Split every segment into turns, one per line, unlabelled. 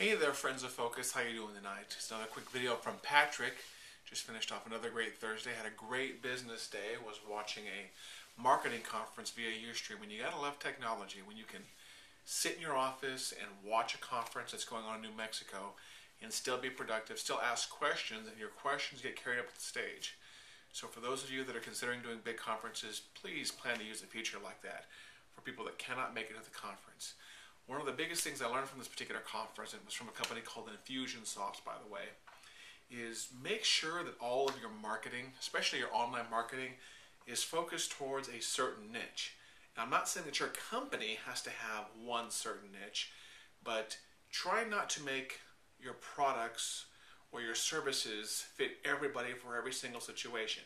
Hey there, friends of Focus. How you doing tonight? Just another quick video from Patrick. Just finished off another great Thursday. Had a great business day. Was watching a marketing conference via Ustream. And you gotta love technology when you can sit in your office and watch a conference that's going on in New Mexico and still be productive, still ask questions, and your questions get carried up to the stage. So for those of you that are considering doing big conferences, please plan to use a feature like that for people that cannot make it to the conference. One of the biggest things I learned from this particular conference, and it was from a company called Infusionsoft, by the way, is make sure that all of your marketing, especially your online marketing, is focused towards a certain niche. Now, I'm not saying that your company has to have one certain niche, but try not to make your products or your services fit everybody for every single situation,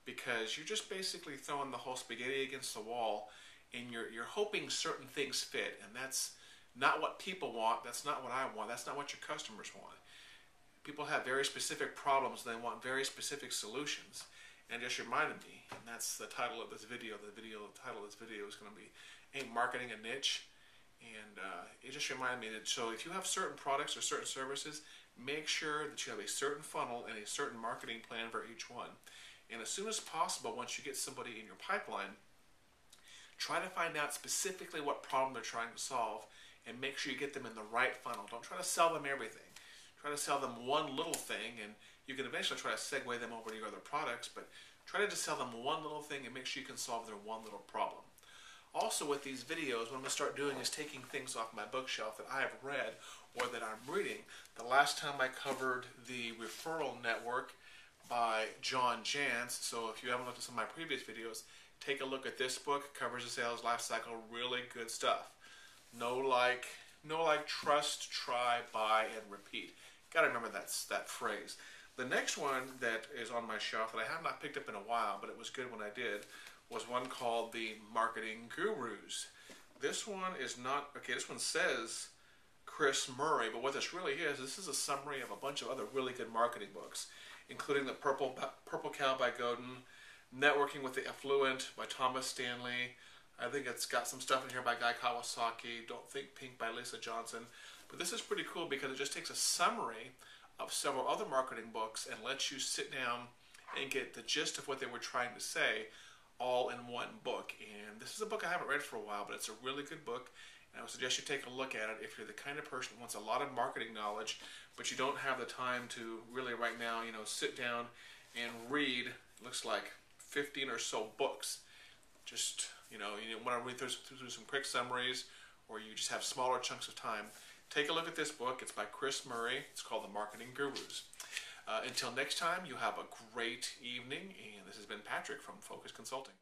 because you're just basically throwing the whole spaghetti against the wall and you're hoping certain things fit, and that's not what people want, that's not what I want, that's not what your customers want. People have very specific problems and they want very specific solutions. And it just reminded me, and that's the title of this video, the title of this video is going to be Ain't Marketing a Niche? And it just reminded me that, so if you have certain products or certain services, make sure that you have a certain funnel and a certain marketing plan for each one. And as soon as possible, once you get somebody in your pipeline, try to find out specifically what problem they're trying to solve and make sure you get them in the right funnel. Don't try to sell them everything. Try to sell them one little thing, and you can eventually try to segue them over to your other products, but try to just sell them one little thing and make sure you can solve their one little problem. Also, with these videos, what I'm going to start doing is taking things off my bookshelf that I have read or that I'm reading. The last time I covered the Referral Network by John Jantsch, so if you haven't looked at some of my previous videos, take a look at this book. Covers the sales life cycle. Really good stuff. No like trust, try, buy, and repeat. Got to remember that phrase. The next one that is on my shelf that I have not picked up in a while, but it was good when I did, was one called The Marketing Gurus. This one is not, okay, this one says Chris Murray, but what this really is, this is a summary of a bunch of other really good marketing books, including The Purple Cow by Godin, Networking with the Affluent by Thomas Stanley. I think it's got some stuff in here by Guy Kawasaki, Don't Think Pink by Lisa Johnson. But this is pretty cool because it just takes a summary of several other marketing books and lets you sit down and get the gist of what they were trying to say all in one book. And this is a book I haven't read for a while, but it's a really good book. And I would suggest you take a look at it if you're the kind of person who wants a lot of marketing knowledge, but you don't have the time to really right now, sit down and read, looks like 15 or so books. Just, you want to read through some quick summaries, or you just have smaller chunks of time. Take a look at this book. It's by Chris Murray. It's called The Marketing Gurus. Until next time, you have a great evening, and this has been Patrick from Focus Consulting.